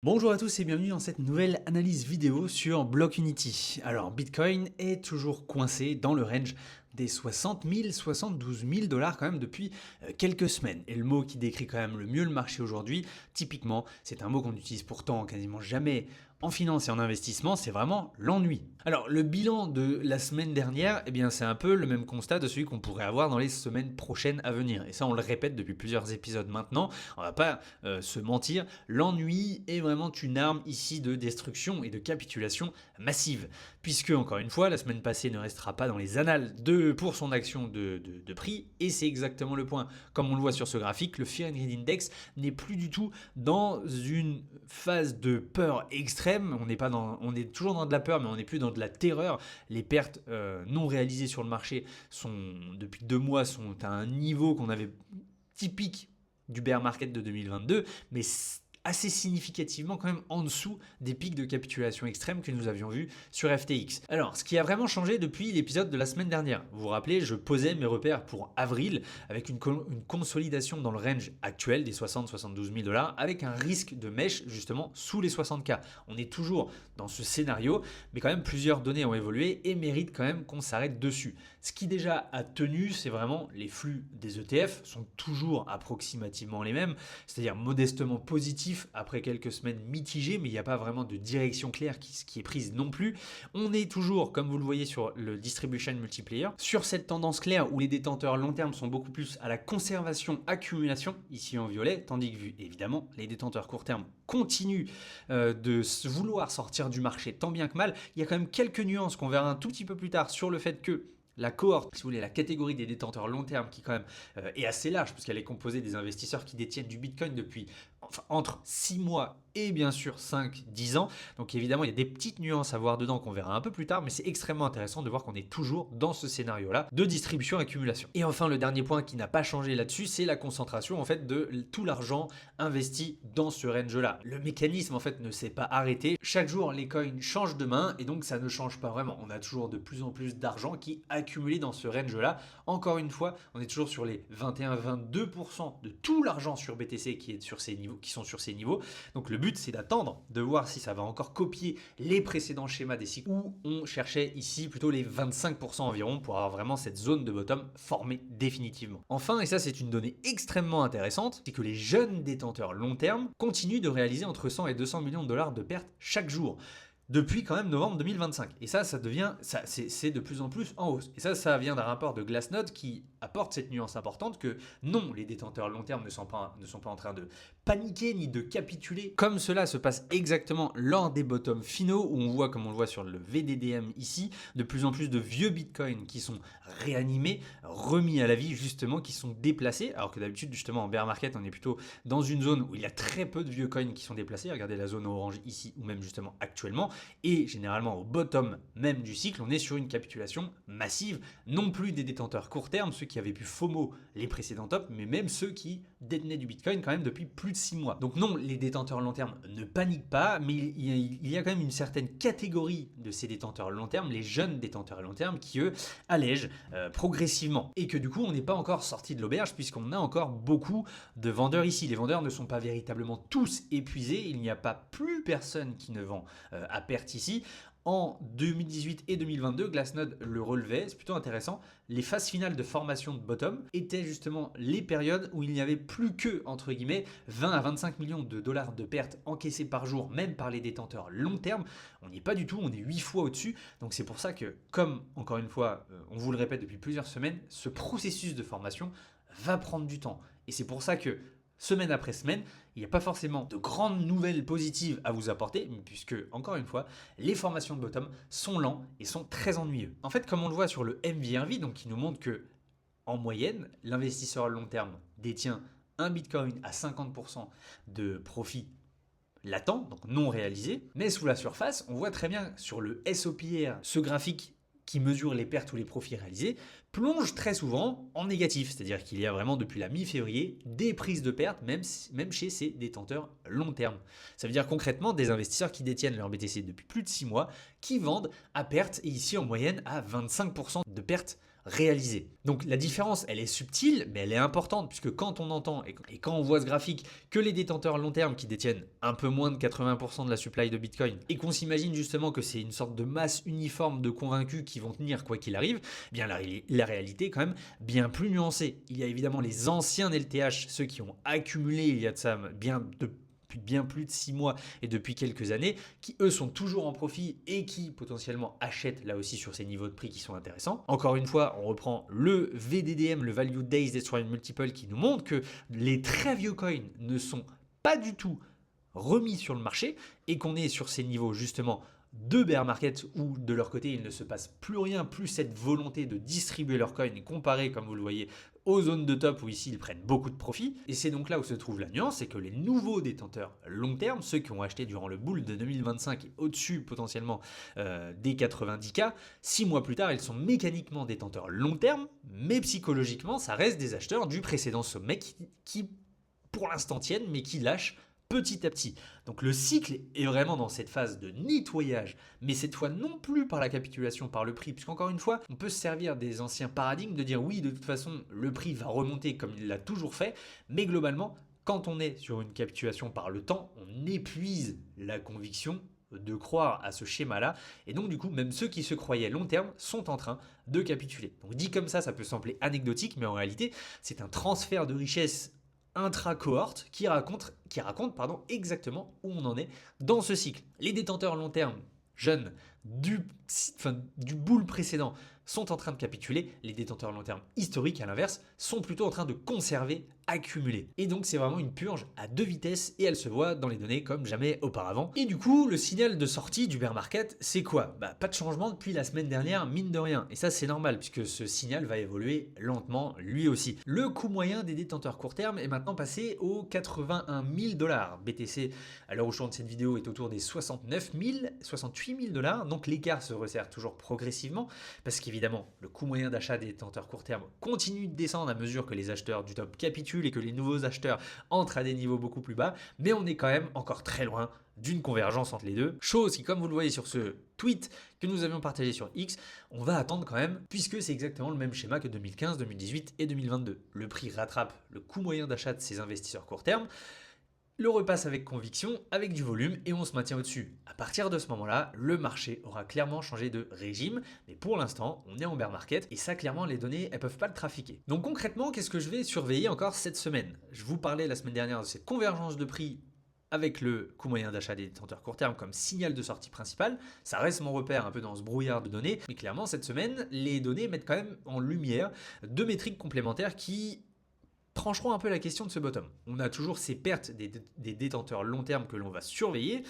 Bonjour à tous et bienvenue dans cette nouvelle analyse vidéo sur Blockunity. Alors Bitcoin est toujours coincé dans le range des 60 000, 72 000 dollars quand même depuis quelques semaines. Et le mot qui décrit quand même le mieux le marché aujourd'hui, typiquement, c'est un mot qu'on utilise pourtant quasiment jamais en finance et en investissement, c'est vraiment l'ennui. Alors le bilan de la semaine dernière, eh bien c'est un peu le même constat de celui qu'on pourrait avoir dans les semaines prochaines à venir. Et ça on le répète depuis plusieurs épisodes maintenant, on va pas se mentir, l'ennui est vraiment une arme ici de destruction et de capitulation massive. Puisque encore une fois, la semaine passée ne restera pas dans les annales pour son action de prix, et c'est exactement le point. Comme on le voit sur ce graphique, le Fear and Greed Index n'est plus du tout dans une phase de peur extrême. On est toujours dans de la peur, mais on n'est plus dans de la terreur. Les pertes non réalisées sur le marché depuis 2 mois sont à un niveau qu'on avait typique du bear market de 2022, mais assez significativement quand même en dessous des pics de capitulation extrême que nous avions vus sur FTX. Alors, ce qui a vraiment changé depuis l'épisode de la semaine dernière, vous vous rappelez, je posais mes repères pour avril avec une consolidation dans le range actuel des 60-72 000 dollars avec un risque de mèche justement sous les 60K. On est toujours dans ce scénario, mais quand même plusieurs données ont évolué et méritent quand même qu'on s'arrête dessus. Ce qui déjà a tenu, c'est vraiment les flux des ETF sont toujours approximativement les mêmes, c'est-à-dire modestement positifs après quelques semaines mitigées, mais il n'y a pas vraiment de direction claire qui est prise non plus. On est toujours, comme vous le voyez sur le distribution multiplier, sur cette tendance claire où les détenteurs long terme sont beaucoup plus à la conservation-accumulation, ici en violet, tandis que évidemment les détenteurs court terme continuent de vouloir sortir du marché tant bien que mal. Il y a quand même quelques nuances qu'on verra un tout petit peu plus tard sur le fait que la cohorte, si vous voulez, la catégorie des détenteurs long terme qui quand même est assez large puisqu'elle est composée des investisseurs qui détiennent du Bitcoin depuis entre 6 mois et bien sûr 5-10 ans. Donc évidemment, il y a des petites nuances à voir dedans qu'on verra un peu plus tard, mais c'est extrêmement intéressant de voir qu'on est toujours dans ce scénario-là de distribution-accumulation. Et enfin, le dernier point qui n'a pas changé là-dessus, c'est la concentration en fait de tout l'argent investi dans ce range-là. Le mécanisme en fait ne s'est pas arrêté. Chaque jour, les coins changent de main et donc ça ne change pas vraiment. On a toujours de plus en plus d'argent qui accumulé dans ce range-là. Encore une fois, on est toujours sur les 21-22% de tout l'argent sur BTC qui sont sur ces niveaux. Donc le but, c'est d'attendre, de voir si ça va encore copier les précédents schémas des cycles où on cherchait ici plutôt les 25% environ pour avoir vraiment cette zone de bottom formée définitivement. Enfin, et ça c'est une donnée extrêmement intéressante, c'est que les jeunes détenteurs long terme continuent de réaliser entre 100 et 200 millions de dollars de pertes chaque jour depuis quand même novembre 2025. Et ça devient, c'est de plus en plus en hausse. Et ça vient d'un rapport de Glassnode qui apporte cette nuance importante que non, les détenteurs long terme ne sont pas en train de paniquer ni de capituler, comme cela se passe exactement lors des bottoms finaux, où on voit, comme on le voit sur le VDDM ici, de plus en plus de vieux bitcoins qui sont réanimés, remis à la vie justement, qui sont déplacés, alors que d'habitude justement en bear market, on est plutôt dans une zone où il y a très peu de vieux coins qui sont déplacés. Regardez la zone orange ici, ou même justement actuellement. Et généralement au bottom même du cycle, on est sur une capitulation massive, non plus des détenteurs court terme, ceux qui avaient pu FOMO les précédents tops, mais même ceux qui détenaient du Bitcoin quand même depuis plus de 6 mois. Donc non, les détenteurs long terme ne paniquent pas, mais il y a quand même une certaine catégorie de ces détenteurs long terme, les jeunes détenteurs long terme, qui eux allègent progressivement. Et que du coup, on n'est pas encore sorti de l'auberge puisqu'on a encore beaucoup de vendeurs ici. Les vendeurs ne sont pas véritablement tous épuisés, il n'y a pas plus personne qui ne vend à perte ici. En 2018 et 2022, Glassnode le relevait, c'est plutôt intéressant. Les phases finales de formation de bottom étaient justement les périodes où il n'y avait plus que, entre guillemets, 20 à 25 millions de dollars de pertes encaissées par jour, même par les détenteurs long terme. On n'y est pas du tout, on est 8 fois au-dessus. Donc c'est pour ça que, comme encore une fois, on vous le répète depuis plusieurs semaines, ce processus de formation va prendre du temps. Et c'est pour ça que semaine après semaine, il n'y a pas forcément de grandes nouvelles positives à vous apporter, puisque, encore une fois, les formations de bottom sont lents et sont très ennuyeux. En fait, comme on le voit sur le MVRV, donc qui nous montre que, en moyenne, l'investisseur long terme détient un Bitcoin à 50% de profit latent, donc non réalisé, mais sous la surface, on voit très bien sur le SOPR, ce graphique qui mesure les pertes ou les profits réalisés, plonge très souvent en négatif. C'est-à-dire qu'il y a vraiment depuis la mi-février des prises de pertes, même chez ces détenteurs long terme. Ça veut dire concrètement des investisseurs qui détiennent leur BTC depuis plus de 6 mois, qui vendent à perte, et ici en moyenne à 25% de pertes réalisé. Donc la différence, elle est subtile, mais elle est importante, puisque quand on entend et quand on voit ce graphique que les détenteurs long terme qui détiennent un peu moins de 80% de la supply de Bitcoin, et qu'on s'imagine justement que c'est une sorte de masse uniforme de convaincus qui vont tenir quoi qu'il arrive, eh bien la réalité est quand même bien plus nuancée. Il y a évidemment les anciens LTH, ceux qui ont accumulé il y a de ça depuis bien plus de 6 mois et depuis quelques années, qui eux sont toujours en profit et qui potentiellement achètent là aussi sur ces niveaux de prix qui sont intéressants. Encore une fois, on reprend le VDDM, le Value Days Destroy Multiple, qui nous montre que les très vieux coins ne sont pas du tout remis sur le marché et qu'on est sur ces niveaux justement de bear market où de leur côté il ne se passe plus rien, plus cette volonté de distribuer leurs coins et comparé comme vous le voyez aux zones de top où ici ils prennent beaucoup de profit. Et c'est donc là où se trouve la nuance, c'est que les nouveaux détenteurs long terme, ceux qui ont acheté durant le bull de 2025 et au-dessus potentiellement des 90K, 6 mois plus tard ils sont mécaniquement détenteurs long terme, mais psychologiquement ça reste des acheteurs du précédent sommet qui pour l'instant tiennent mais qui lâchent petit à petit. Donc le cycle est vraiment dans cette phase de nettoyage, mais cette fois non plus par la capitulation, par le prix, puisqu'encore une fois, on peut se servir des anciens paradigmes de dire oui, de toute façon, le prix va remonter comme il l'a toujours fait, mais globalement, quand on est sur une capitulation par le temps, on épuise la conviction de croire à ce schéma-là, et donc du coup, même ceux qui se croyaient long terme sont en train de capituler. Donc dit comme ça peut sembler anecdotique, mais en réalité, c'est un transfert de richesse intra-cohorte qui raconte exactement où on en est dans ce cycle. Les détenteurs long terme jeunes du bull précédent sont en train de capituler, les détenteurs long terme historiques à l'inverse sont plutôt en train de conserver, accumuler. Et donc c'est vraiment une purge à deux vitesses et elle se voit dans les données comme jamais auparavant. Et du coup le signal de sortie du bear market c'est quoi ? Pas de changement depuis la semaine dernière mine de rien. Et ça c'est normal puisque ce signal va évoluer lentement lui aussi. Le coût moyen des détenteurs court terme est maintenant passé aux 81 000 $. BTC à l'heure où je tourne cette vidéo est autour des 68 000 $. Donc l'écart se resserre toujours progressivement parce qu'évidemment le coût moyen d'achat des détenteurs court terme continue de descendre à mesure que les acheteurs du top capitulent et que les nouveaux acheteurs entrent à des niveaux beaucoup plus bas, mais on est quand même encore très loin d'une convergence entre les deux. Chose qui, comme vous le voyez sur ce tweet que nous avions partagé sur X, on va attendre quand même, puisque c'est exactement le même schéma que 2015, 2018 et 2022. Le prix rattrape le coût moyen d'achat de ces investisseurs court terme, le repasse avec conviction, avec du volume et on se maintient au-dessus. À partir de ce moment-là, le marché aura clairement changé de régime, mais pour l'instant, on est en bear market et ça, clairement, les données, elles peuvent pas le trafiquer. Donc concrètement, qu'est-ce que je vais surveiller encore cette semaine ? Je vous parlais la semaine dernière de cette convergence de prix avec le coût moyen d'achat des détenteurs court terme comme signal de sortie principal. Ça reste mon repère un peu dans ce brouillard de données, mais clairement, cette semaine, les données mettent quand même en lumière deux métriques complémentaires qui trancheront un peu la question de ce bottom. On a toujours ces pertes des détenteurs long terme que l'on va surveiller.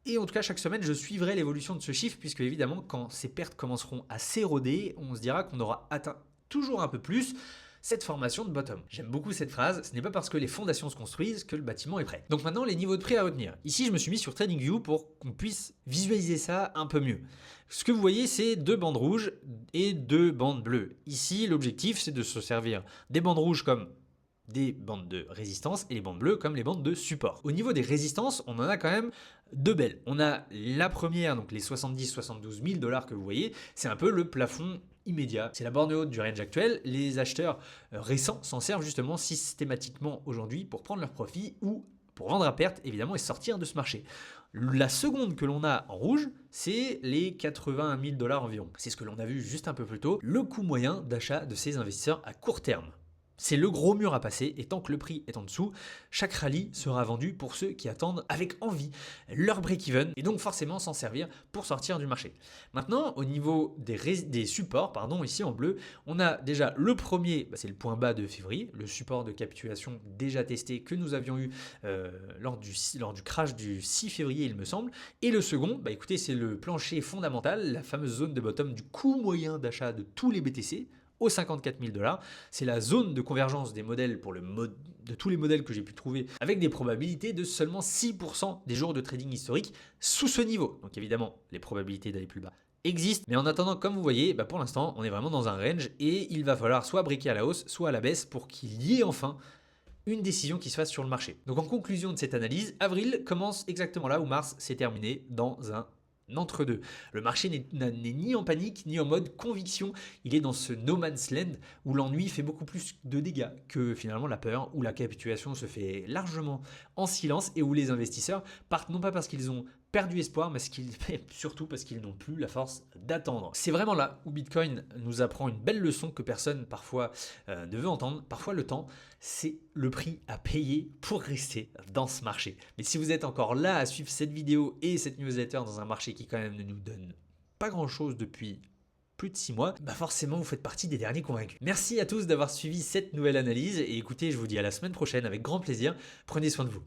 Et en tout cas, chaque semaine, je suivrai l'évolution de ce chiffre, puisque évidemment, quand ces pertes commenceront à s'éroder, on se dira qu'on aura atteint toujours un peu plus cette formation de bottom. J'aime beaucoup cette phrase, ce n'est pas parce que les fondations se construisent que le bâtiment est prêt. Donc maintenant, les niveaux de prix à retenir. Ici, je me suis mis sur TradingView pour qu'on puisse visualiser ça un peu mieux. Ce que vous voyez, c'est deux bandes rouges et deux bandes bleues. Ici, l'objectif, c'est de se servir des bandes rouges comme des bandes de résistance et les bandes bleues comme les bandes de support. Au niveau des résistances, on en a quand même deux belles. On a la première, donc les 70-72 000 $ que vous voyez, c'est un peu le plafond immédiat. C'est la borne haute du range actuel. Les acheteurs récents s'en servent justement systématiquement aujourd'hui pour prendre leur profit ou pour vendre à perte évidemment et sortir de ce marché. La seconde que l'on a en rouge, c'est les 81 000 $ environ. C'est ce que l'on a vu juste un peu plus tôt, le coût moyen d'achat de ces investisseurs à court terme. C'est le gros mur à passer et tant que le prix est en dessous, chaque rallye sera vendu pour ceux qui attendent avec envie leur break-even et donc forcément s'en servir pour sortir du marché. Maintenant, au niveau des supports, ici en bleu, on a déjà le premier, c'est le point bas de février, le support de capitulation déjà testé que nous avions eu lors du crash du 6 février il me semble. Et le second, écoutez, c'est le plancher fondamental, la fameuse zone de bottom du coût moyen d'achat de tous les BTC, aux 54 000 $. C'est la zone de convergence des modèles de tous les modèles que j'ai pu trouver avec des probabilités de seulement 6% des jours de trading historique sous ce niveau. Donc évidemment, les probabilités d'aller plus bas existent. Mais en attendant, comme vous voyez, pour l'instant, on est vraiment dans un range et il va falloir soit briquer à la hausse, soit à la baisse pour qu'il y ait enfin une décision qui se fasse sur le marché. Donc en conclusion de cette analyse, avril commence exactement là où mars s'est terminé dans un entre deux. Le marché n'est ni en panique ni en mode conviction, il est dans ce no man's land où l'ennui fait beaucoup plus de dégâts que finalement la peur, où la capitulation se fait largement en silence et où les investisseurs partent non pas parce qu'ils ont perdu espoir, mais surtout parce qu'ils n'ont plus la force d'attendre. C'est vraiment là où Bitcoin nous apprend une belle leçon que personne parfois ne veut entendre. Parfois le temps, c'est le prix à payer pour rester dans ce marché. Mais si vous êtes encore là à suivre cette vidéo et cette newsletter dans un marché qui quand même ne nous donne pas grand chose depuis plus de 6 mois, bah forcément vous faites partie des derniers convaincus. Merci à tous d'avoir suivi cette nouvelle analyse et écoutez, je vous dis à la semaine prochaine avec grand plaisir. Prenez soin de vous.